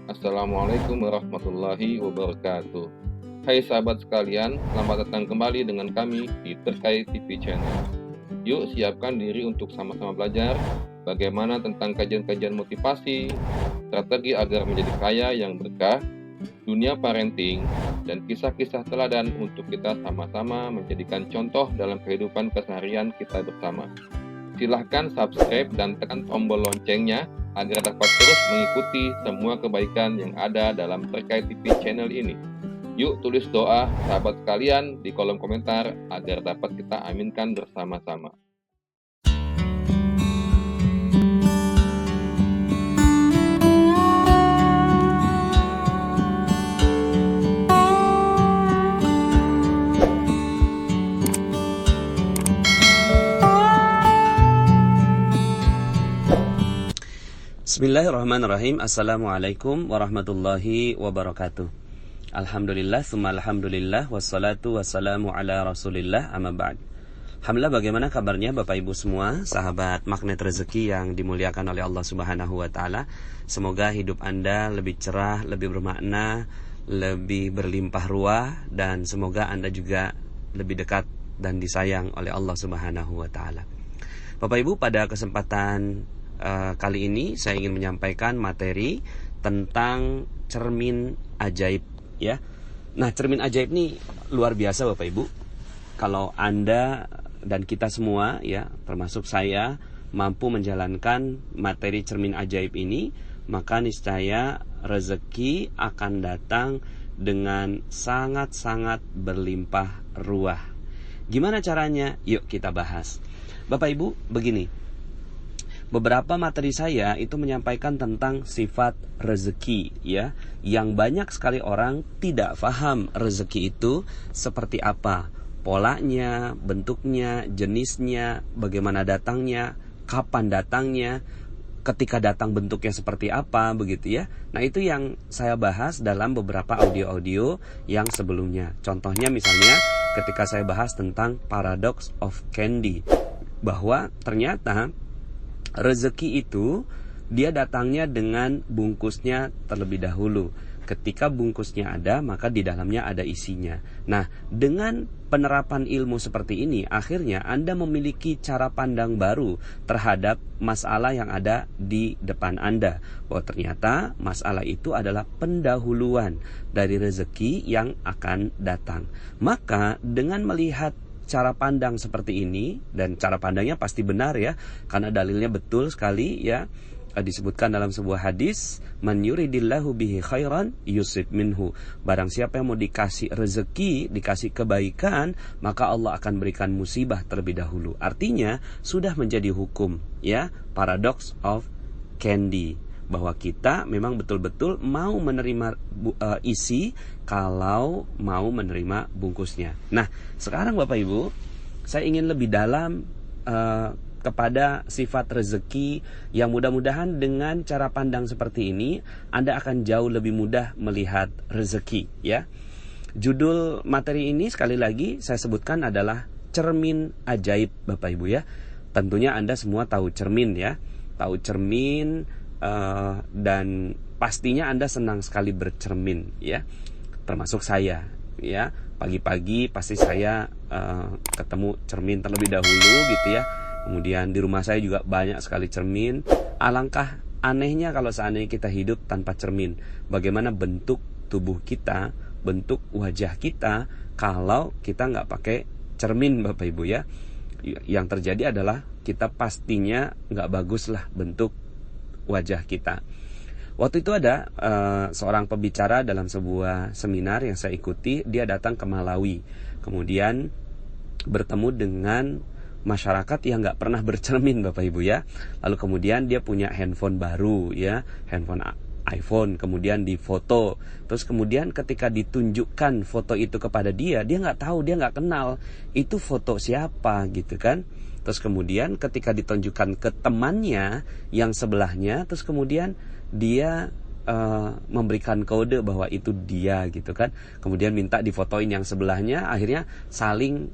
Assalamualaikum warahmatullahi wabarakatuh. Hai sahabat sekalian, selamat datang kembali dengan kami di Terkait TV Channel. Yuk siapkan diri untuk sama-sama belajar bagaimana tentang kajian-kajian motivasi, strategi agar menjadi kaya yang berkah, dunia parenting, dan kisah-kisah teladan untuk kita sama-sama menjadikan contoh dalam kehidupan keseharian kita bersama. Silahkan subscribe dan tekan tombol loncengnya agar dapat terus mengikuti semua kebaikan yang ada dalam Terkait TV channel ini. Yuk tulis doa sahabat sekalian di kolom komentar agar dapat kita aminkan bersama-sama. Bismillahirrahmanirrahim. Assalamualaikum warahmatullahi wabarakatuh. Alhamdulillah, summa alhamdulillah, wassalatu wassalamu ala rasulillah, amma ba'd. Alhamdulillah, bagaimana kabarnya Bapak Ibu semua, sahabat magnet rezeki yang dimuliakan oleh Allah Subhanahu wa Ta'ala. Semoga hidup Anda lebih cerah, lebih bermakna, lebih berlimpah ruah, dan semoga Anda juga lebih dekat dan disayang oleh Allah Subhanahu wa Ta'ala. Bapak Ibu, pada kesempatan kali ini saya ingin menyampaikan materi tentang cermin ajaib, ya. Nah, cermin ajaib ini luar biasa Bapak Ibu. Kalau Anda dan kita semua, ya, termasuk saya, mampu menjalankan materi cermin ajaib ini, maka niscaya rezeki akan datang dengan sangat-sangat berlimpah ruah. Gimana caranya? Yuk kita bahas. Bapak Ibu, begini. Beberapa materi saya itu menyampaikan tentang sifat rezeki, ya, yang banyak sekali orang tidak paham rezeki itu seperti apa, polanya, bentuknya, jenisnya, bagaimana datangnya, kapan datangnya, ketika datang bentuknya seperti apa, begitu ya. Nah, itu yang saya bahas dalam beberapa audio-audio yang sebelumnya. Contohnya misalnya ketika saya bahas tentang paradox of candy, bahwa ternyata rezeki itu dia datangnya dengan bungkusnya terlebih dahulu. Ketika bungkusnya ada, maka di dalamnya ada isinya. Nah, dengan penerapan ilmu seperti ini, akhirnya Anda memiliki cara pandang baru terhadap masalah yang ada di depan Anda. Bahwa ternyata masalah itu adalah pendahuluan dari rezeki yang akan datang. Maka dengan melihat cara pandang seperti ini, dan cara pandangnya pasti benar ya, karena dalilnya betul sekali ya, disebutkan dalam sebuah hadis, man yuridillahu bihi khairan yusib minhu. Barang siapa yang mau dikasih rezeki, dikasih kebaikan, maka Allah akan berikan musibah terlebih dahulu. Artinya sudah menjadi hukum ya, paradox of candy, bahwa kita memang betul-betul mau menerima isi kalau mau menerima bungkusnya. Nah, sekarang Bapak Ibu, saya ingin lebih dalam kepada sifat rezeki yang mudah-mudahan dengan cara pandang seperti ini Anda akan jauh lebih mudah melihat rezeki, ya. Judul materi ini sekali lagi saya sebutkan adalah cermin ajaib Bapak Ibu ya. Tentunya Anda semua tahu cermin ya. Tahu cermin, dan pastinya Anda senang sekali bercermin ya, termasuk saya ya. Pagi-pagi pasti saya ketemu cermin terlebih dahulu gitu ya. Kemudian di rumah saya juga banyak sekali cermin. Alangkah anehnya kalau seandainya kita hidup tanpa cermin. Bagaimana bentuk tubuh kita, bentuk wajah kita kalau kita nggak pakai cermin Bapak Ibu ya. Yang terjadi adalah kita pastinya nggak bagus lah bentuk wajah kita. Waktu itu ada seorang pembicara dalam sebuah seminar yang saya ikuti. Dia datang ke Malawi, kemudian bertemu dengan masyarakat yang nggak pernah bercermin Bapak Ibu ya. Lalu kemudian dia punya handphone baru ya, handphone iPhone, kemudian difoto. Terus kemudian ketika ditunjukkan foto itu kepada dia nggak tahu, dia nggak kenal itu foto siapa gitu kan. Terus kemudian ketika ditunjukkan ke temannya yang sebelahnya, terus kemudian dia memberikan kode bahwa itu dia gitu kan. Kemudian minta difotoin yang sebelahnya, akhirnya saling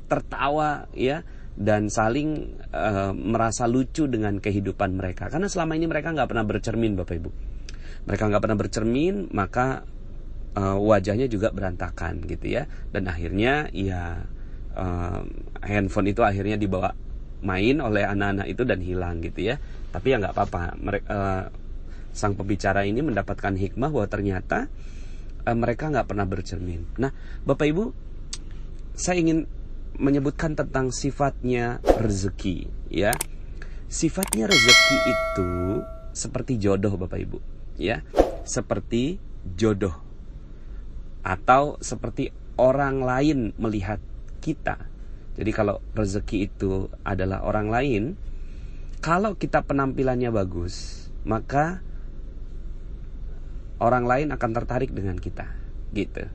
tertawa ya, dan saling merasa lucu dengan kehidupan mereka. Karena selama ini mereka nggak pernah bercermin Bapak Ibu. Mereka nggak pernah bercermin, maka wajahnya juga berantakan gitu ya. Dan akhirnya ya handphone itu akhirnya dibawa main oleh anak-anak itu dan hilang gitu ya. Tapi ya nggak apa-apa. Sang pembicara ini mendapatkan hikmah bahwa ternyata mereka nggak pernah bercermin. Nah, Bapak Ibu, saya ingin menyebutkan tentang sifatnya rezeki ya. Sifatnya rezeki itu seperti jodoh Bapak Ibu ya. Seperti jodoh atau seperti orang lain melihat kita. Jadi kalau rezeki itu adalah orang lain, kalau kita penampilannya bagus, maka orang lain akan tertarik dengan kita gitu.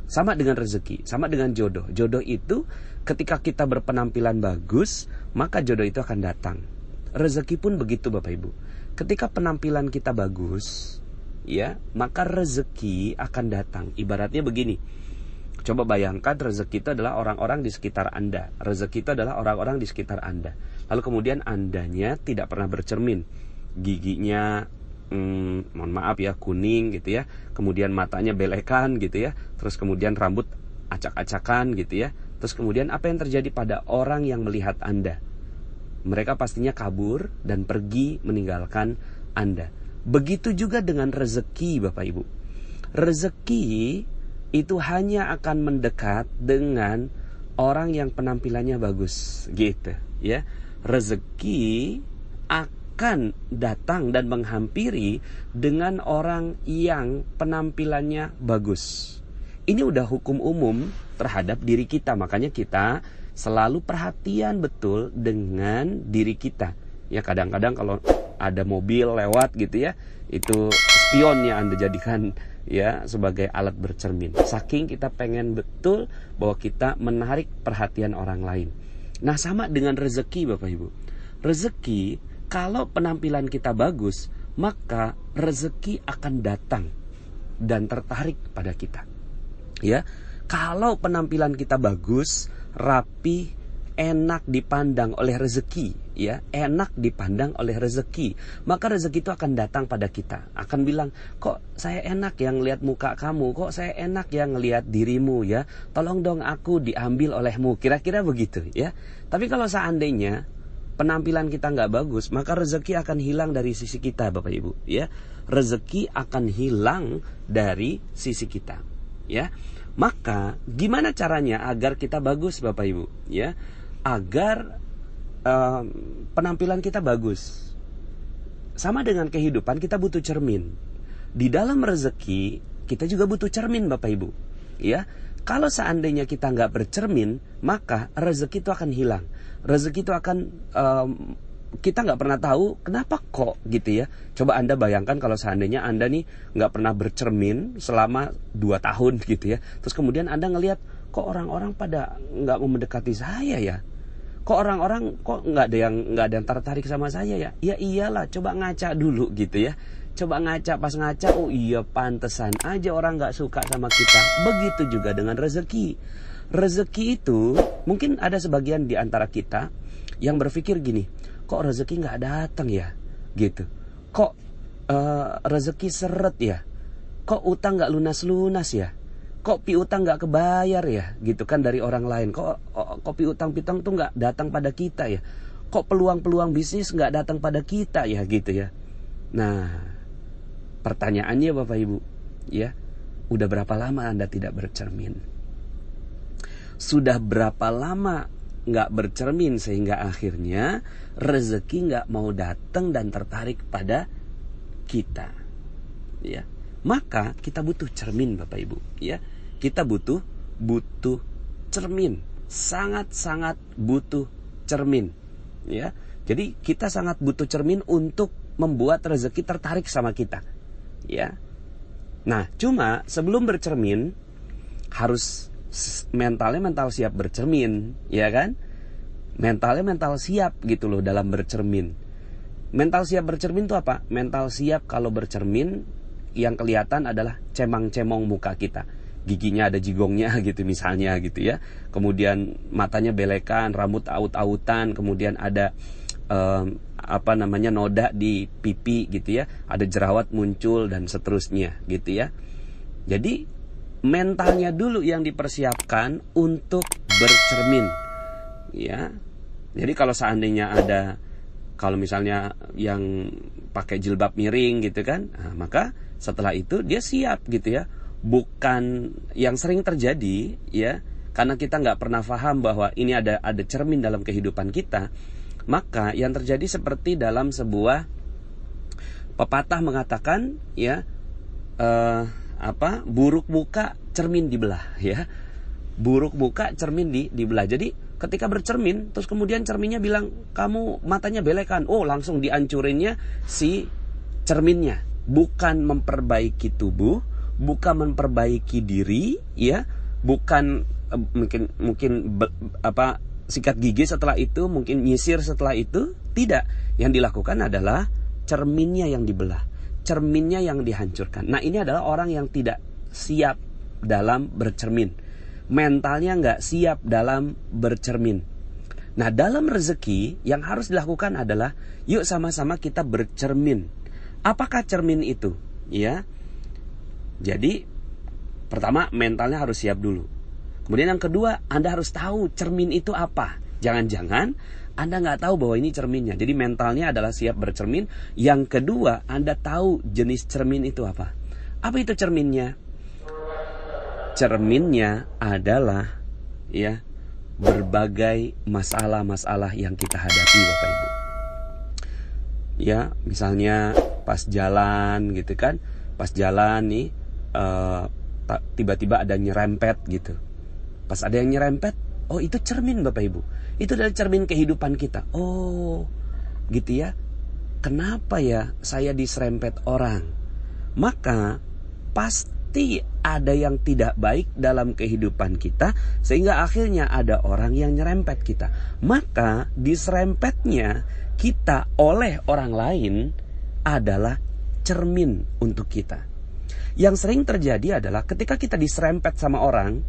Sama dengan rezeki, sama dengan jodoh. Jodoh itu ketika kita berpenampilan bagus, maka jodoh itu akan datang. Rezeki pun begitu Bapak Ibu. Ketika penampilan kita bagus, ya, maka rezeki akan datang. Ibaratnya begini. Coba bayangkan rezeki itu adalah orang-orang di sekitar Anda. Rezeki itu adalah orang-orang di sekitar Anda. Lalu kemudian Andanya tidak pernah bercermin. Giginya mohon maaf ya, kuning gitu ya. Kemudian matanya belekan gitu ya. Terus kemudian rambut acak-acakan gitu ya. Terus kemudian apa yang terjadi pada orang yang melihat Anda? Mereka pastinya kabur dan pergi meninggalkan Anda. Begitu juga dengan rezeki Bapak Ibu. Rezeki itu hanya akan mendekat dengan orang yang penampilannya bagus gitu ya. Rezeki akan datang dan menghampiri dengan orang yang penampilannya bagus. Ini udah hukum umum terhadap diri kita. Makanya kita selalu perhatian betul dengan diri kita. Ya kadang-kadang kalau ada mobil lewat gitu ya, itu spion yang Anda jadikan ya sebagai alat bercermin. Saking kita pengen betul bahwa kita menarik perhatian orang lain. Nah sama dengan rezeki Bapak Ibu. Rezeki kalau penampilan kita bagus, maka rezeki akan datang dan tertarik pada kita. Ya, kalau penampilan kita bagus, rapi, enak dipandang oleh rezeki, ya, enak dipandang oleh rezeki, maka rezeki itu akan datang pada kita. Akan bilang, kok saya enak yang ngelihat muka kamu, kok saya enak yang ngelihat dirimu ya. Tolong dong aku diambil olehmu. Kira-kira begitu ya. Tapi kalau seandainya penampilan kita nggak bagus, maka rezeki akan hilang dari sisi kita Bapak Ibu ya. Rezeki akan hilang dari sisi kita ya. Maka gimana caranya agar kita bagus Bapak Ibu ya? Agar penampilan kita bagus. Sama dengan kehidupan, kita butuh cermin. Di dalam rezeki kita juga butuh cermin Bapak Ibu ya. Kalau seandainya kita nggak bercermin, maka rezeki itu akan hilang. Rezeki itu akan kita nggak pernah tahu kenapa kok gitu ya. Coba Anda bayangkan kalau seandainya Anda nih nggak pernah bercermin selama 2 tahun gitu ya. Terus kemudian Anda ngelihat kok orang-orang pada nggak mau mendekati saya ya. Kok orang-orang kok nggak ada yang tertarik sama saya ya. Ya iyalah, coba ngaca dulu gitu ya. Coba ngaca, pas ngaca, oh iya pantesan aja orang gak suka sama kita. Begitu juga dengan rezeki. Rezeki itu, mungkin ada sebagian di antara kita yang berpikir gini, kok rezeki gak datang ya? Gitu. Kok rezeki seret ya? Kok utang gak lunas-lunas ya? Kok piutang gak kebayar ya? Gitu kan dari orang lain. Kok piutang-piutang tuh gak datang pada kita ya? Kok peluang-peluang bisnis gak datang pada kita ya? Gitu ya. Nah, pertanyaannya Bapak Ibu, ya, udah berapa lama Anda tidak bercermin? Sudah berapa lama nggak bercermin sehingga akhirnya rezeki nggak mau datang dan tertarik pada kita, ya? Maka kita butuh cermin Bapak Ibu, ya. Kita butuh cermin, sangat-sangat butuh cermin, ya. Jadi kita sangat butuh cermin untuk membuat rezeki tertarik sama kita. Ya. Nah, cuma sebelum bercermin harus mental siap bercermin, ya kan? Mental siap gitu loh dalam bercermin. Mental siap bercermin itu apa? Mental siap kalau bercermin yang kelihatan adalah cemang-cemong muka kita. Giginya ada jigongnya gitu misalnya gitu ya. Kemudian matanya belekan, rambut aut-autan, kemudian ada noda di pipi gitu ya, ada jerawat muncul dan seterusnya gitu ya. Jadi mentalnya dulu yang dipersiapkan untuk bercermin ya. Jadi kalau seandainya kalau misalnya yang pakai jilbab miring gitu kan, maka setelah itu dia siap gitu ya. Bukan yang sering terjadi ya, karena kita nggak pernah paham bahwa ini ada cermin dalam kehidupan kita. Maka yang terjadi seperti dalam sebuah pepatah mengatakan ya, buruk muka cermin dibelah ya. Buruk muka cermin dibelah. Jadi ketika bercermin terus kemudian cerminnya bilang kamu matanya belekan, langsung dihancurinnya si cerminnya. Bukan memperbaiki tubuh, bukan memperbaiki diri ya, bukan mungkin sikat gigi setelah itu, mungkin nyisir setelah itu, tidak. Yang dilakukan adalah cerminnya yang dibelah, cerminnya yang dihancurkan. Nah, ini adalah orang yang tidak siap dalam bercermin, mentalnya nggak siap dalam bercermin. Nah, dalam rezeki yang harus dilakukan adalah yuk sama-sama kita bercermin. Apakah cermin itu? Ya. Jadi pertama mentalnya harus siap dulu. Kemudian yang kedua, Anda harus tahu cermin itu apa. Jangan-jangan Anda nggak tahu bahwa ini cerminnya. Jadi mentalnya adalah siap bercermin. Yang kedua, Anda tahu jenis cermin itu apa. Apa itu cerminnya? Cerminnya adalah ya berbagai masalah-masalah yang kita hadapi, Bapak Ibu. Ya, misalnya pas jalan gitu kan. Pas jalan nih tiba-tiba ada nyerempet gitu. Pas ada yang nyerempet, itu cermin Bapak Ibu. Itu adalah cermin kehidupan kita. Gitu ya. Kenapa ya saya diserempet orang? Maka pasti ada yang tidak baik dalam kehidupan kita, sehingga akhirnya ada orang yang nyerempet kita. Maka diserempetnya kita oleh orang lain adalah cermin untuk kita. Yang sering terjadi adalah ketika kita diserempet sama orang,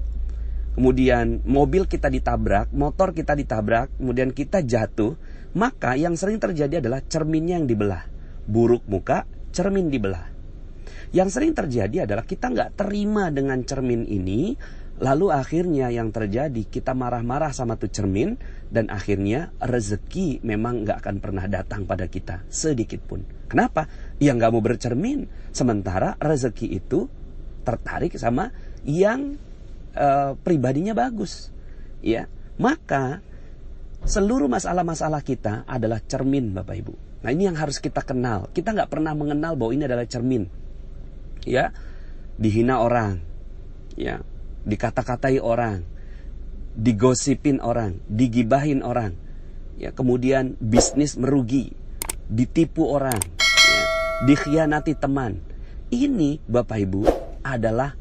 kemudian mobil kita ditabrak, motor kita ditabrak, kemudian kita jatuh, maka yang sering terjadi adalah cerminnya yang dibelah. Buruk muka, cermin dibelah. Yang sering terjadi adalah kita nggak terima dengan cermin ini, lalu akhirnya yang terjadi kita marah-marah sama tuh cermin, dan akhirnya rezeki memang nggak akan pernah datang pada kita sedikit pun. Kenapa? Ya nggak mau bercermin, sementara rezeki itu tertarik sama yang pribadinya bagus, ya. Maka seluruh masalah-masalah kita adalah cermin, Bapak Ibu. Nah, ini yang harus kita kenal. Kita nggak pernah mengenal bahwa ini adalah cermin, ya. Dihina orang, ya, dikata-katai orang, digosipin orang, digibahin orang, ya. Kemudian bisnis merugi, ditipu orang, ya, dikhianati teman. Ini, Bapak Ibu, adalah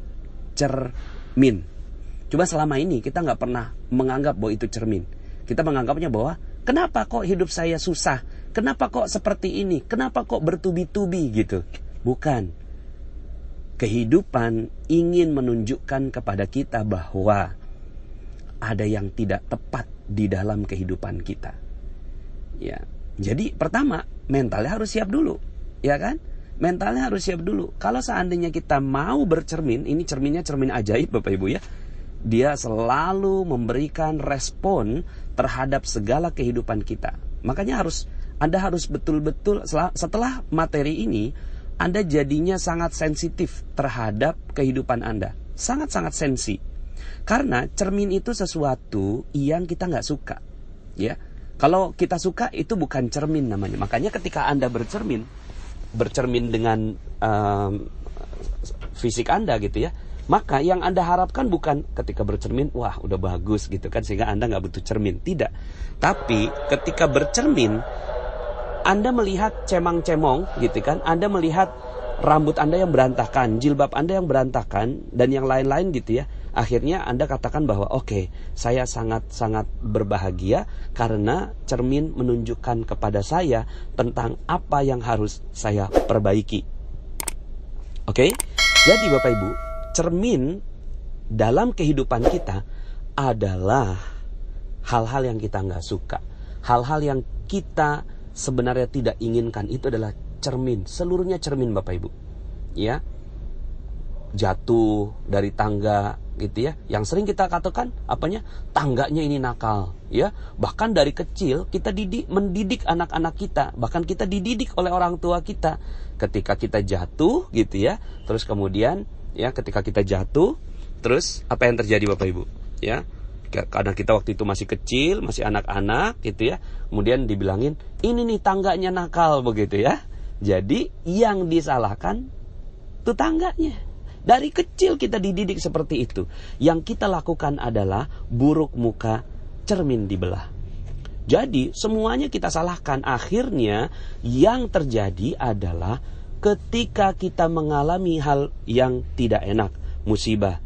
cermin. Cuma selama ini kita nggak pernah menganggap bahwa itu cermin. Kita menganggapnya bahwa kenapa kok hidup saya susah? Kenapa kok seperti ini? Kenapa kok bertubi-tubi gitu? Bukan. Kehidupan ingin menunjukkan kepada kita bahwa ada yang tidak tepat di dalam kehidupan kita. Ya. Jadi pertama, mentalnya harus siap dulu. Ya kan? Mentalnya harus siap dulu. Kalau seandainya kita mau bercermin, ini cerminnya cermin ajaib Bapak Ibu ya. Dia selalu memberikan respon terhadap segala kehidupan kita. Makanya Anda harus betul-betul setelah materi ini, Anda jadinya sangat sensitif terhadap kehidupan Anda. Sangat-sangat sensi. Karena cermin itu sesuatu yang kita nggak suka. Ya. Kalau kita suka itu bukan cermin namanya. Makanya ketika Anda bercermin dengan fisik Anda gitu ya, maka yang Anda harapkan bukan ketika bercermin, wah udah bagus gitu kan, sehingga Anda nggak butuh cermin. Tidak. Tapi ketika bercermin, Anda melihat cemang-cemong gitu kan, Anda melihat rambut Anda yang berantakan, jilbab Anda yang berantakan, dan yang lain-lain gitu ya. Akhirnya Anda katakan bahwa oke, saya sangat-sangat berbahagia karena cermin menunjukkan kepada saya tentang apa yang harus saya perbaiki. Oke? Jadi Bapak Ibu, cermin dalam kehidupan kita adalah hal-hal yang kita nggak suka, hal-hal yang kita sebenarnya tidak inginkan itu adalah cermin, seluruhnya cermin Bapak Ibu. Ya, jatuh dari tangga gitu ya. Yang sering kita katakan apanya? Tangganya ini nakal, ya. Bahkan dari kecil kita mendidik anak-anak kita, bahkan kita dididik oleh orang tua kita. Ketika kita jatuh gitu ya, terus kemudian ya ketika kita jatuh, terus apa yang terjadi Bapak Ibu? Ya, karena kita waktu itu masih kecil, masih anak-anak gitu ya. Kemudian dibilangin, ini nih tangganya nakal begitu ya. Jadi yang disalahkan itu tangganya. Dari kecil kita dididik seperti itu. Yang kita lakukan adalah buruk muka, cermin dibelah. Jadi semuanya kita salahkan. Akhirnya yang terjadi adalah ketika kita mengalami hal yang tidak enak, musibah,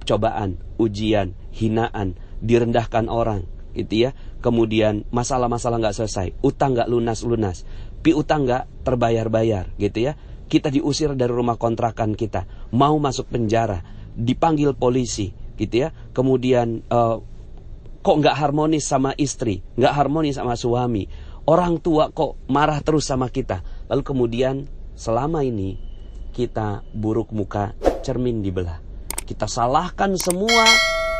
cobaan, ujian, hinaan, direndahkan orang, gitu ya. Kemudian masalah-masalah nggak selesai, utang nggak lunas-lunas, piutang nggak terbayar-bayar, gitu ya. Kita diusir dari rumah kontrakan kita, mau masuk penjara, dipanggil polisi, gitu ya. Kemudian kok nggak harmonis sama istri, nggak harmonis sama suami, orang tua kok marah terus sama kita. Lalu kemudian selama ini kita buruk muka, cermin dibelah. Kita salahkan semua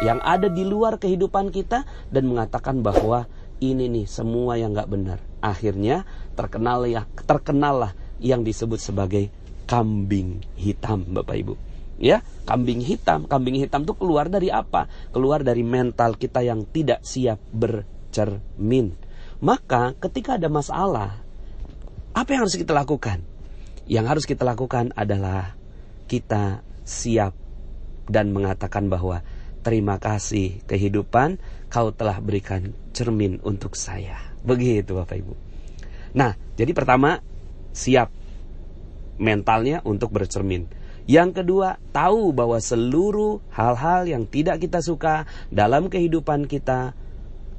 yang ada di luar kehidupan kita dan mengatakan bahwa ini nih semua yang nggak benar. Akhirnya terkenallah yang disebut sebagai kambing hitam Bapak Ibu. Ya, kambing hitam itu keluar dari apa? Keluar dari mental kita yang tidak siap bercermin. Maka ketika ada masalah, apa yang harus kita lakukan? Yang harus kita lakukan adalah kita siap dan mengatakan bahwa terima kasih kehidupan, kau telah berikan cermin untuk saya. Begitu Bapak Ibu. Nah, jadi pertama siap mentalnya untuk bercermin. Yang kedua, tahu bahwa seluruh hal-hal yang tidak kita suka dalam kehidupan kita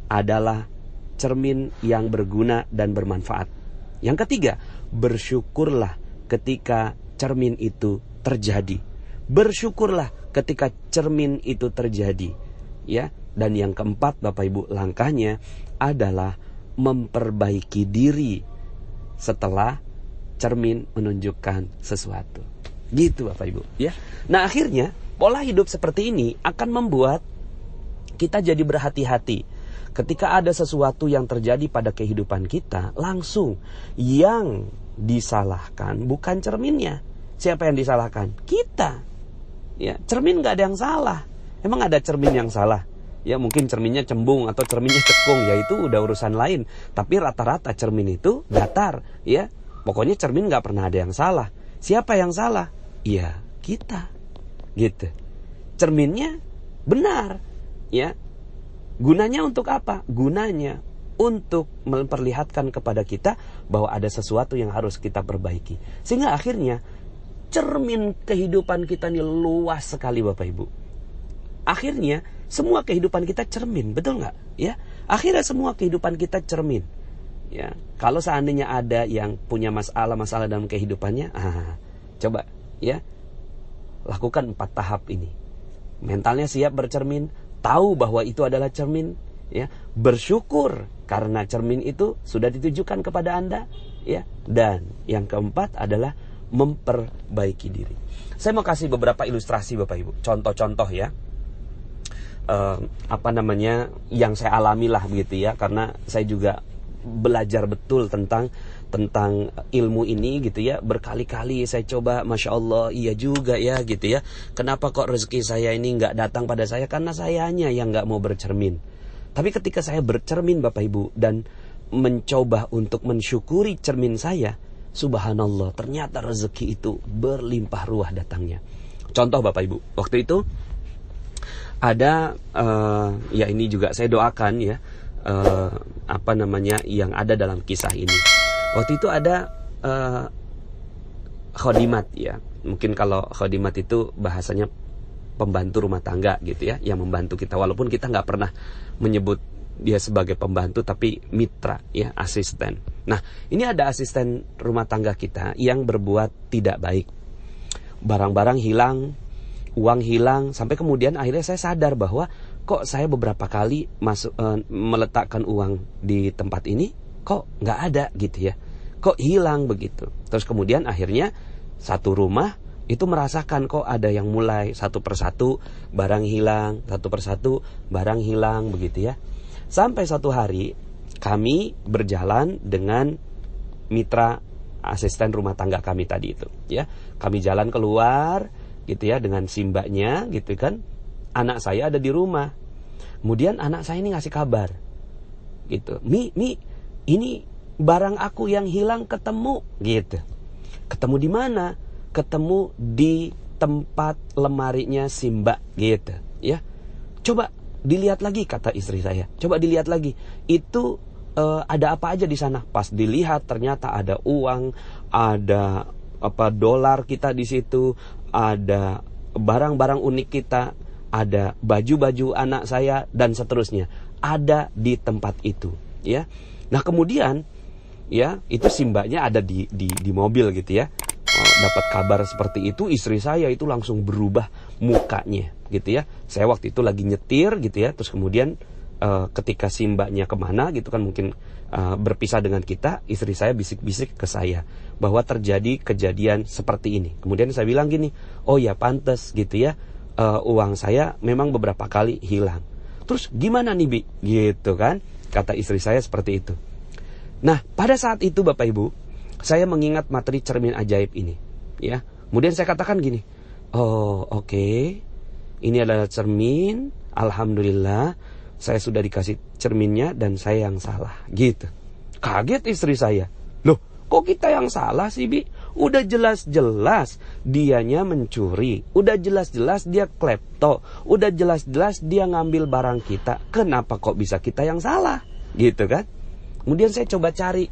adalah cermin yang berguna dan bermanfaat. Yang ketiga, bersyukurlah ketika cermin itu terjadi. Bersyukurlah ketika cermin itu terjadi. Ya, dan yang keempat Bapak Ibu, langkahnya adalah memperbaiki diri setelah cermin menunjukkan sesuatu. Gitu Bapak Ibu, ya. Nah, akhirnya pola hidup seperti ini akan membuat kita jadi berhati-hati. Ketika ada sesuatu yang terjadi pada kehidupan kita, langsung yang disalahkan bukan cerminnya. Siapa yang disalahkan? Kita. Ya, cermin nggak ada yang salah. Emang ada cermin yang salah? Ya, mungkin cerminnya cembung atau cerminnya cekung, ya itu udah urusan lain. Tapi rata-rata cermin itu datar, ya. Pokoknya cermin gak pernah ada yang salah. Siapa yang salah? Ya kita. Gitu. Cerminnya benar. Ya. Gunanya untuk apa? Gunanya untuk memperlihatkan kepada kita bahwa ada sesuatu yang harus kita perbaiki. Sehingga akhirnya cermin kehidupan kita ini luas sekali Bapak Ibu. Akhirnya semua kehidupan kita cermin. Betul gak? Ya. Akhirnya semua kehidupan kita cermin. Ya, kalau seandainya ada yang punya masalah dalam kehidupannya, coba ya lakukan 4 tahap ini. Mentalnya siap bercermin, tahu bahwa itu adalah cermin, ya, bersyukur karena cermin itu sudah ditujukan kepada Anda, ya, dan yang keempat adalah memperbaiki diri. Saya mau kasih beberapa ilustrasi Bapak Ibu, contoh-contoh ya. Yang saya alami lah begitu ya, karena saya juga belajar betul tentang ilmu ini gitu ya. Berkali-kali saya coba, Masya Allah, iya juga ya gitu ya. Kenapa kok rezeki saya ini gak datang pada saya? Karena sayanya yang gak mau bercermin. Tapi ketika saya bercermin Bapak Ibu dan mencoba untuk mensyukuri cermin saya, subhanallah, ternyata rezeki itu berlimpah ruah datangnya. Contoh Bapak Ibu, waktu itu ada ya ini juga saya doakan ya, yang ada dalam kisah ini. Waktu itu ada khodimat ya. Mungkin kalau khodimat itu bahasanya pembantu rumah tangga gitu ya, yang membantu kita, walaupun kita nggak pernah menyebut dia sebagai pembantu, tapi mitra ya, asisten. Nah, ini ada asisten rumah tangga kita yang berbuat tidak baik. Barang-barang hilang, uang hilang, sampai kemudian akhirnya saya sadar bahwa kok saya beberapa kali meletakkan uang di tempat ini kok nggak ada gitu ya, kok hilang begitu. Terus kemudian akhirnya satu rumah itu merasakan kok ada yang mulai satu persatu barang hilang, satu persatu barang hilang begitu ya. Sampai suatu hari kami berjalan dengan mitra asisten rumah tangga kami tadi itu ya. Kami jalan keluar gitu ya dengan si mbaknya gitu kan. Anak saya ada di rumah. Kemudian anak saya ini ngasih kabar gitu, Mi, ini barang aku yang hilang ketemu gitu. Ketemu di mana? Ketemu di tempat lemarinya si mbak gitu ya. Coba dilihat lagi, kata istri saya. Coba dilihat lagi. Itu ada apa aja di sana? Pas dilihat ternyata ada uang, ada dolar kita di situ, ada barang-barang unik kita, ada baju-baju anak saya dan seterusnya. Ada di tempat itu ya. Nah kemudian ya itu si mbaknya ada di mobil gitu ya. Dapat kabar seperti itu, istri saya itu langsung berubah mukanya gitu ya. Saya waktu itu lagi nyetir gitu ya. Terus kemudian ketika si mbaknya kemana gitu kan, mungkin berpisah dengan kita, istri saya bisik-bisik ke saya bahwa terjadi kejadian seperti ini. Kemudian saya bilang gini, oh ya pantas gitu ya, uang saya memang beberapa kali hilang. Terus gimana nih Bi? Gitu kan, kata istri saya seperti itu. Nah pada saat itu Bapak Ibu, saya mengingat materi cermin ajaib ini ya. Kemudian saya katakan gini, oh oke, ini adalah cermin, alhamdulillah saya sudah dikasih cerminnya dan saya yang salah gitu. Kaget istri saya, loh kok kita yang salah sih Bi? Udah jelas-jelas dianya mencuri, udah jelas-jelas dia klepto, udah jelas-jelas dia ngambil barang kita, kenapa kok bisa kita yang salah gitu kan. Kemudian saya coba cari,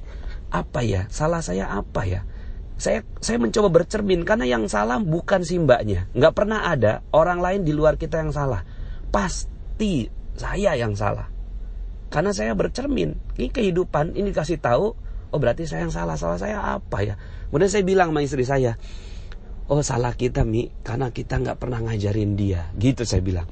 apa ya, salah saya apa ya. Saya mencoba bercermin, karena yang salah bukan si mbaknya, nggak pernah ada orang lain di luar kita yang salah, pasti saya yang salah. Karena saya bercermin, ini kehidupan ini kasih tahu, oh berarti saya yang salah. Salah saya apa ya? Kemudian saya bilang sama istri saya, oh salah kita Mi, karena kita nggak pernah ngajarin dia. Gitu saya bilang.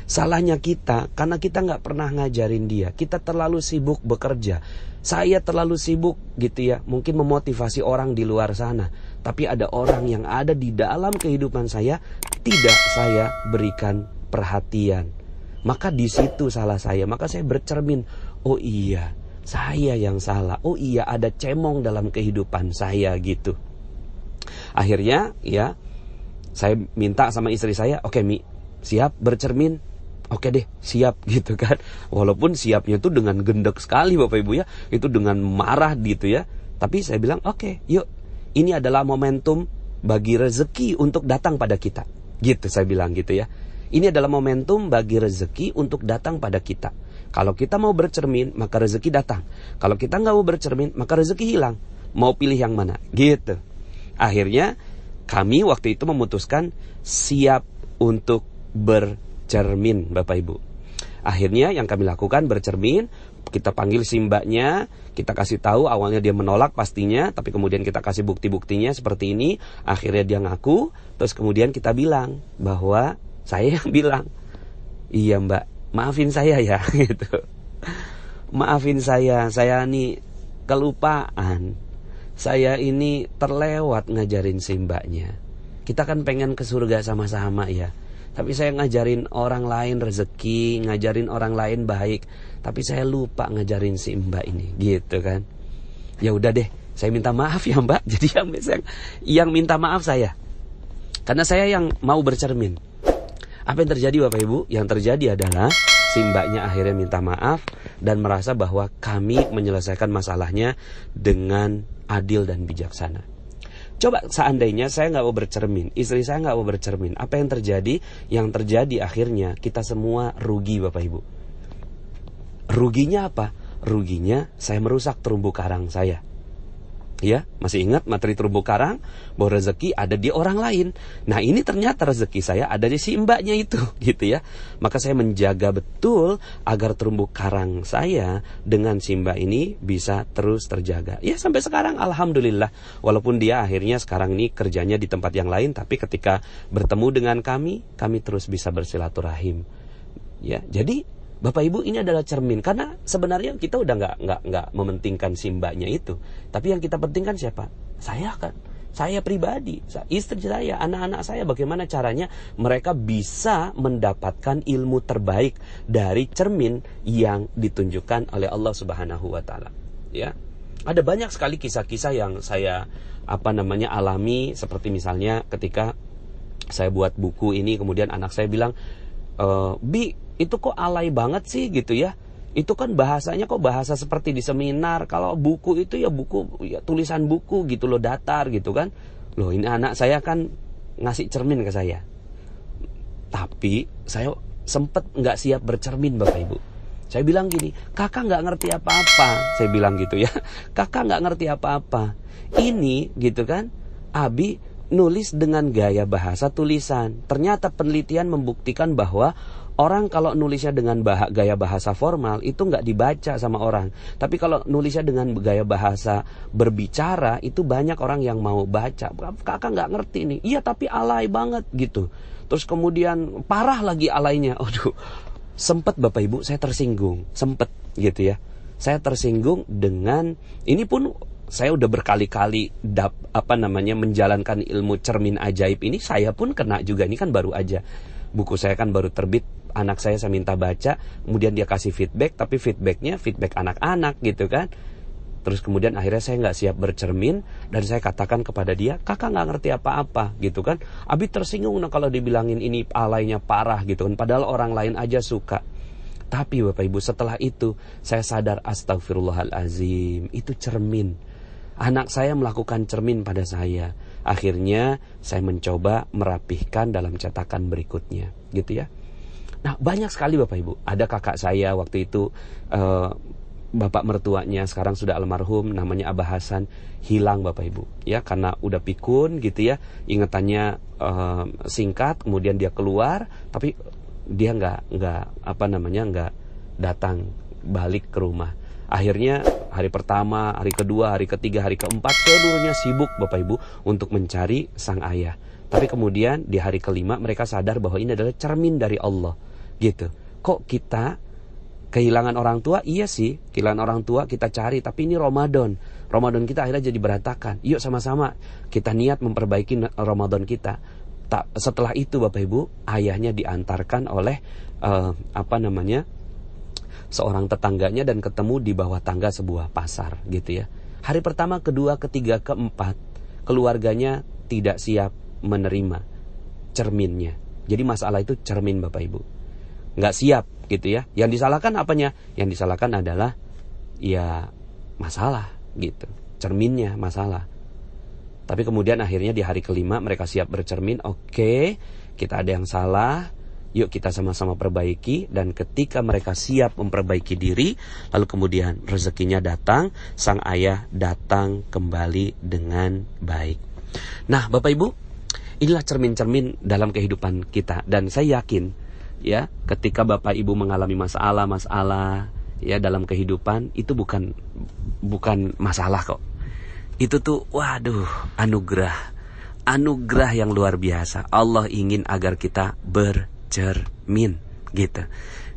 Salahnya kita karena kita nggak pernah ngajarin dia. Kita terlalu sibuk bekerja. Saya terlalu sibuk gitu ya, mungkin memotivasi orang di luar sana. Tapi ada orang yang ada di dalam kehidupan saya, tidak saya berikan perhatian. Maka di situ salah saya. Maka saya bercermin, oh iya, saya yang salah. Oh iya, ada cemong dalam kehidupan saya gitu. Akhirnya ya, saya minta sama istri saya, oke Mi, siap bercermin? Oke deh, siap gitu kan. Walaupun siapnya tuh dengan gendek sekali Bapak Ibu ya, itu dengan marah gitu ya. Tapi saya bilang oke, yuk, ini adalah momentum bagi rezeki untuk datang pada kita. Gitu saya bilang gitu ya. Ini adalah momentum bagi rezeki untuk datang pada kita. Kalau kita mau bercermin, maka rezeki datang. Kalau kita nggak mau bercermin, maka rezeki hilang. Mau pilih yang mana? Gitu. Akhirnya kami waktu itu memutuskan siap untuk bercermin Bapak Ibu. Akhirnya yang kami lakukan bercermin. Kita panggil si mbaknya, kita kasih tahu, awalnya dia menolak pastinya, tapi kemudian kita kasih bukti-buktinya seperti ini. Akhirnya dia ngaku. Terus kemudian kita bilang bahwa saya yang bilang, iya mbak, maafin saya ya gitu. Maafin saya ini kelupaan. Saya ini terlewat ngajarin si mbaknya. Kita kan pengen ke surga sama-sama ya. Tapi saya ngajarin orang lain rezeki, ngajarin orang lain baik, tapi saya lupa ngajarin si mbak ini gitu kan. Ya udah deh, saya minta maaf ya mbak. Jadi yang minta maaf saya. Karena saya yang mau bercermin. Apa yang terjadi Bapak Ibu? Yang terjadi adalah si mbaknya akhirnya minta maaf dan merasa bahwa kami menyelesaikan masalahnya dengan adil dan bijaksana. Coba seandainya saya nggak mau bercermin, istri saya nggak mau bercermin, apa yang terjadi? Yang terjadi akhirnya kita semua rugi Bapak Ibu. Ruginya apa? Ruginya saya merusak terumbu karang saya. Ya, masih ingat materi terumbu karang bahwa rezeki ada di orang lain. Nah ini ternyata rezeki saya ada di si mbaknya itu gitu ya. Maka saya menjaga betul agar terumbu karang saya dengan si mbak ini bisa terus terjaga. Ya sampai sekarang alhamdulillah. Walaupun dia akhirnya sekarang ini kerjanya di tempat yang lain, tapi ketika bertemu dengan kami terus bisa bersilaturahim. Ya, jadi Bapak Ibu, ini adalah cermin. Karena sebenarnya kita udah nggak mementingkan si mbaknya itu. Tapi yang kita pentingkan siapa? Saya pribadi, istri saya, anak-anak saya. Bagaimana caranya mereka bisa mendapatkan ilmu terbaik dari cermin yang ditunjukkan oleh Allah Subhanahu wa Ta'ala. Ya, ada banyak sekali kisah-kisah yang saya alami. Seperti misalnya ketika saya buat buku ini, kemudian anak saya bilang, Bi, itu kok alay banget sih gitu ya. Itu kan bahasanya kok bahasa seperti di seminar. Kalau buku itu ya buku, ya tulisan buku gitu loh, datar gitu kan. Loh, ini anak saya kan ngasih cermin ke saya. Tapi saya sempet nggak siap bercermin Bapak Ibu. Saya bilang gini, kakak nggak ngerti apa-apa. Saya bilang gitu ya, kakak nggak ngerti apa-apa. Ini gitu kan, Abi nulis dengan gaya bahasa tulisan. Ternyata penelitian membuktikan bahwa orang kalau nulisnya dengan gaya bahasa formal itu nggak dibaca sama orang. Tapi kalau nulisnya dengan gaya bahasa berbicara itu banyak orang yang mau baca. Kakak nggak ngerti nih. Iya tapi alay banget gitu. Terus kemudian parah lagi alaynya. Aduh, sempet Bapak Ibu saya tersinggung. Sempet gitu ya. Saya tersinggung dengan ini pun. Saya udah berkali-kali menjalankan ilmu cermin ajaib ini. Saya pun kena juga. Ini kan baru aja. Buku saya kan baru terbit. Anak saya minta baca. Kemudian dia kasih feedback. Tapi feedbacknya feedback anak-anak gitu kan. Terus kemudian akhirnya saya gak siap bercermin. Dan saya katakan kepada dia, kakak gak ngerti apa-apa gitu kan. Abi tersinggung kalau dibilangin ini alaynya parah gitu kan. Padahal orang lain aja suka. Tapi Bapak Ibu setelah itu saya sadar, astagfirullahalazim, itu cermin. Anak saya melakukan cermin pada saya. Akhirnya saya mencoba merapihkan dalam cetakan berikutnya, gitu ya. Nah, banyak sekali Bapak Ibu. Ada kakak saya waktu itu, bapak mertuanya sekarang sudah almarhum, namanya Abah Hasan, hilang Bapak Ibu. Ya, karena udah pikun gitu ya. Ingatannya singkat, kemudian dia keluar, tapi dia nggak datang balik ke rumah. Akhirnya hari pertama, hari kedua, hari ketiga, hari keempat seluruhnya sibuk Bapak Ibu untuk mencari sang ayah. Tapi kemudian di hari kelima mereka sadar bahwa ini adalah cermin dari Allah gitu. Kok kita kehilangan orang tua? Iya sih, kehilangan orang tua kita cari, tapi ini Ramadan kita akhirnya jadi berantakan. Yuk sama-sama kita niat memperbaiki Ramadan kita. Setelah itu Bapak Ibu, ayahnya diantarkan oleh seorang tetangganya dan ketemu di bawah tangga sebuah pasar gitu ya. Hari pertama, kedua, ketiga, keempat keluarganya tidak siap menerima cerminnya. Jadi masalah itu cermin Bapak Ibu, nggak siap gitu ya. Yang disalahkan apanya? Yang disalahkan adalah ya masalah gitu, cerminnya masalah. Tapi kemudian akhirnya di hari kelima mereka siap bercermin. Oke, kita ada yang salah, yuk kita sama-sama perbaiki. Dan ketika mereka siap memperbaiki diri, lalu kemudian rezekinya datang, sang ayah datang kembali dengan baik. Nah Bapak Ibu, inilah cermin-cermin dalam kehidupan kita. Dan saya yakin ya, ketika Bapak Ibu mengalami masalah ya dalam kehidupan, itu bukan masalah kok. Itu tuh waduh, anugerah yang luar biasa. Allah ingin agar kita bercermin gitu.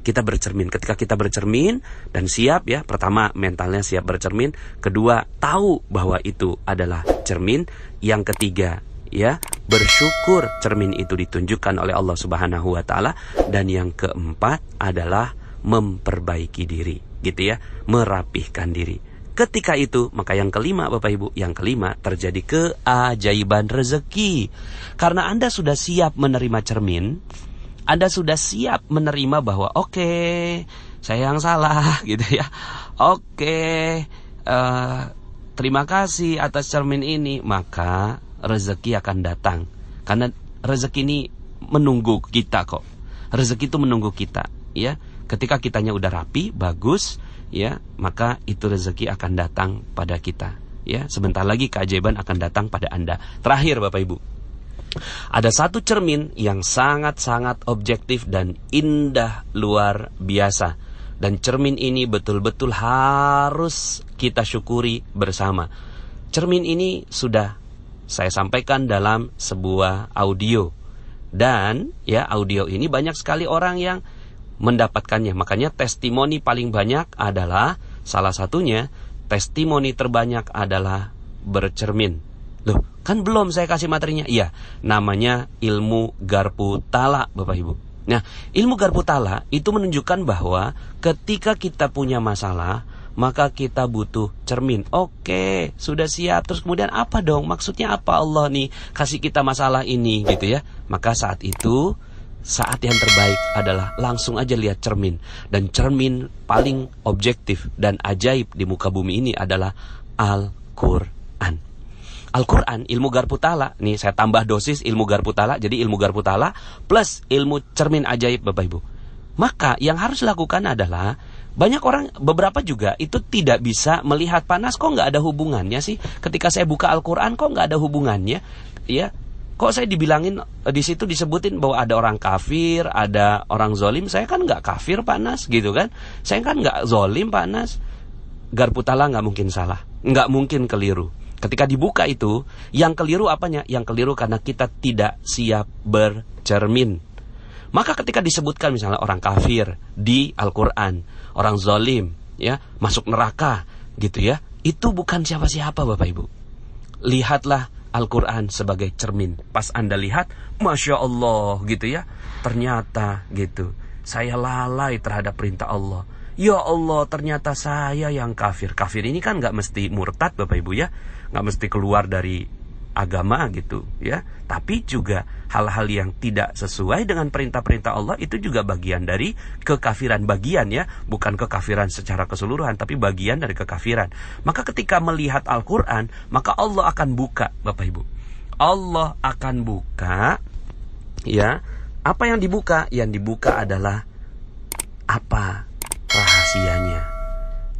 Kita bercermin. Ketika kita bercermin dan siap ya, pertama mentalnya siap bercermin, kedua tahu bahwa itu adalah cermin, yang ketiga ya bersyukur cermin itu ditunjukkan oleh Allah Subhanahu wa Ta'ala, dan yang keempat adalah memperbaiki diri gitu ya, merapihkan diri. Ketika itu, maka yang kelima Bapak Ibu, yang kelima terjadi keajaiban rezeki. Karena Anda sudah siap menerima cermin, Anda sudah siap menerima bahwa oke, saya yang salah gitu ya. Oke, terima kasih atas cermin ini, maka rezeki akan datang. Karena rezeki ini menunggu kita kok. Rezeki itu menunggu kita ya. Ketika kitanya udah rapi, bagus ya, maka itu rezeki akan datang pada kita ya. Sebentar lagi keajaiban akan datang pada Anda. Terakhir Bapak Ibu, ada satu cermin yang sangat-sangat objektif dan indah luar biasa, dan cermin ini betul-betul harus kita syukuri bersama. Cermin ini sudah saya sampaikan dalam sebuah audio, dan ya audio ini banyak sekali orang yang mendapatkannya. Makanya testimoni paling banyak adalah, salah satunya, testimoni terbanyak adalah bercermin. Loh, kan belum saya kasih materinya. Iya, namanya ilmu garpu tala, Bapak Ibu. Nah, ilmu garpu tala itu menunjukkan bahwa ketika kita punya masalah, maka kita butuh cermin. Oke, sudah siap. Terus kemudian apa dong? Maksudnya apa Allah nih kasih kita masalah ini gitu ya? Maka saat itu, saat yang terbaik adalah langsung aja lihat cermin. Dan cermin paling objektif dan ajaib di muka bumi ini adalah Al-Quran. Al-Quran, ilmu garpu tala. Nih saya tambah dosis ilmu garpu tala. Jadi ilmu garpu tala plus ilmu cermin ajaib, Bapak Ibu. Maka yang harus dilakukan adalah, banyak orang, beberapa juga itu tidak bisa melihat panas. Kok nggak ada hubungannya sih? Ketika saya buka Al-Quran, kok nggak ada hubungannya? Ya, kok saya dibilangin di situ disebutin bahwa ada orang kafir, ada orang zolim. Saya kan nggak kafir panas gitu kan? Saya kan nggak zolim panas. Garpu tala nggak mungkin salah, nggak mungkin keliru. Ketika dibuka itu, yang keliru apanya? Yang keliru karena kita tidak siap bercermin. Maka ketika disebutkan misalnya orang kafir di Al-Quran, orang zalim, ya, masuk neraka, gitu ya, itu bukan siapa-siapa, Bapak Ibu. Lihatlah Al-Quran sebagai cermin. Pas Anda lihat, Masya Allah, gitu ya, ternyata gitu, saya lalai terhadap perintah Allah. Ya Allah, ternyata saya yang kafir. Kafir ini kan gak mesti murtad, Bapak Ibu ya, gak mesti keluar dari agama gitu ya. Tapi juga hal-hal yang tidak sesuai dengan perintah-perintah Allah itu juga bagian dari kekafiran. Bagian ya, bukan kekafiran secara keseluruhan, tapi bagian dari kekafiran. Maka ketika melihat Al-Quran, maka Allah akan buka, Bapak Ibu. Allah akan buka, ya. Apa yang dibuka? Yang dibuka adalah apa rahasianya,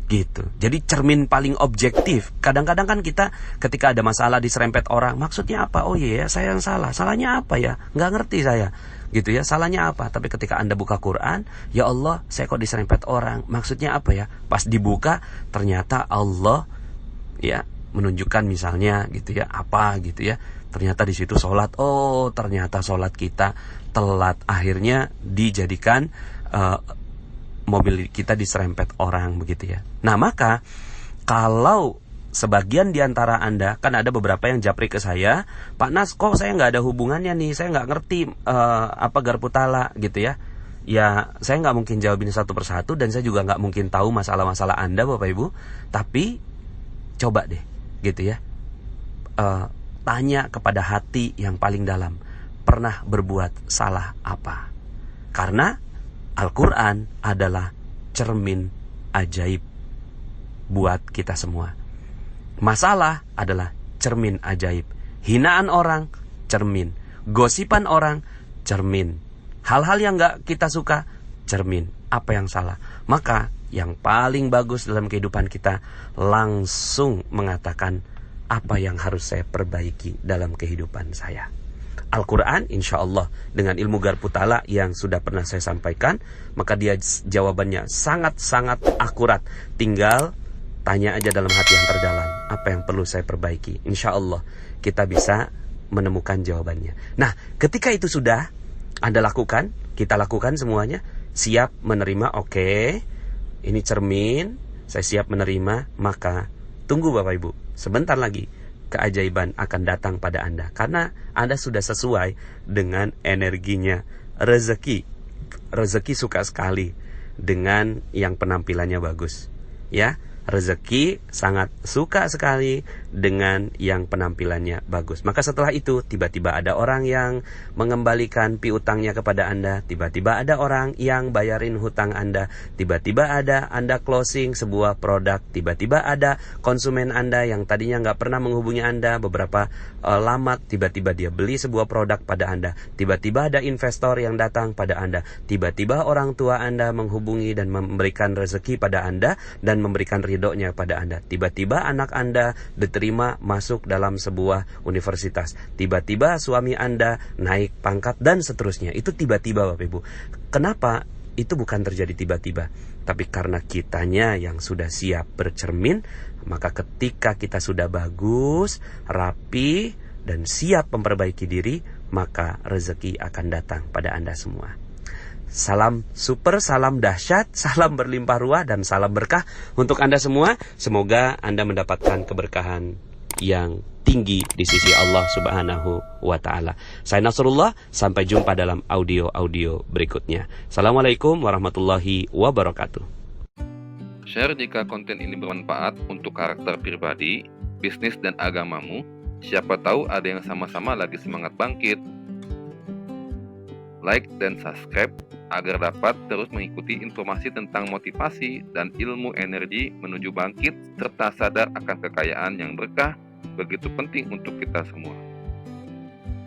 gitu. Jadi cermin paling objektif. Kadang-kadang kan kita ketika ada masalah diserempet orang, maksudnya apa? Oh iya, saya yang salah. Salahnya apa ya? Nggak ngerti saya, gitu ya. Salahnya apa? Tapi ketika Anda buka Quran, ya Allah, saya kok diserempet orang. Maksudnya apa ya? Pas dibuka, ternyata Allah ya menunjukkan misalnya gitu ya, apa gitu ya. Ternyata di situ sholat. Oh, ternyata sholat kita telat. Akhirnya dijadikan mobil kita diserempet orang begitu ya. Nah, maka kalau sebagian di antara Anda, kan ada beberapa yang japri ke saya, Pak Nas, kok saya nggak ada hubungannya nih, saya nggak ngerti apa garpu tala gitu ya. Ya, saya nggak mungkin jawabin satu persatu, dan saya juga nggak mungkin tahu masalah-masalah Anda, Bapak Ibu. Tapi coba deh gitu ya, tanya kepada hati yang paling dalam, pernah berbuat salah apa? Karena Al-Quran adalah cermin ajaib buat kita semua. Masalah adalah cermin ajaib. Hinaan orang, cermin. Gosipan orang, cermin. Hal-hal yang gak kita suka, cermin. Apa yang salah? Maka yang paling bagus dalam kehidupan kita, langsung mengatakan apa yang harus saya perbaiki dalam kehidupan saya. Al-Quran, insya Allah, dengan ilmu garpu tala yang sudah pernah saya sampaikan, maka dia jawabannya sangat-sangat akurat. Tinggal tanya aja dalam hati yang terdalam, apa yang perlu saya perbaiki. Insya Allah kita bisa menemukan jawabannya. Nah, ketika itu sudah Anda lakukan, kita lakukan semuanya, siap menerima, oke, ini cermin, saya siap menerima, maka tunggu Bapak Ibu, sebentar lagi keajaiban akan datang pada Anda. Karena Anda sudah sesuai dengan energinya. Rezeki suka sekali dengan yang penampilannya bagus. Ya, rezeki sangat suka sekali dengan yang penampilannya bagus. Maka setelah itu tiba-tiba ada orang yang mengembalikan piutangnya kepada Anda, tiba-tiba ada orang yang bayarin hutang Anda, tiba-tiba ada Anda closing sebuah produk, tiba-tiba ada konsumen Anda yang tadinya nggak pernah menghubungi Anda beberapa lama, tiba-tiba dia beli sebuah produk pada Anda, tiba-tiba ada investor yang datang pada Anda, tiba-tiba orang tua Anda menghubungi dan memberikan rezeki pada Anda dan memberikan ridhonya pada Anda, tiba-tiba anak Anda diterima masuk dalam sebuah universitas, tiba-tiba suami Anda naik pangkat dan seterusnya. Itu tiba-tiba Bapak Ibu. Kenapa? Itu bukan terjadi tiba-tiba, tapi karena kitanya yang sudah siap bercermin. Maka ketika kita sudah bagus, rapi, dan siap memperbaiki diri, maka rezeki akan datang pada Anda semua. Salam super, salam dahsyat, salam berlimpah ruah, dan salam berkah untuk Anda semua. Semoga Anda mendapatkan keberkahan yang tinggi di sisi Allah Subhanahu wa Ta'ala. Saya Nasrullah, sampai jumpa dalam audio-audio berikutnya. Assalamualaikum warahmatullahi wabarakatuh. Share jika konten ini bermanfaat untuk karakter pribadi, bisnis, dan agamamu. Siapa tahu ada yang sama-sama lagi semangat bangkit. Like dan subscribe agar dapat terus mengikuti informasi tentang motivasi dan ilmu energi menuju bangkit serta sadar akan kekayaan yang berkah begitu penting untuk kita semua.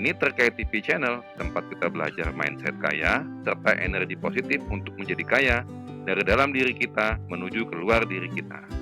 Ini Terkait TV Channel, tempat kita belajar mindset kaya serta energi positif untuk menjadi kaya dari dalam diri kita menuju keluar diri kita.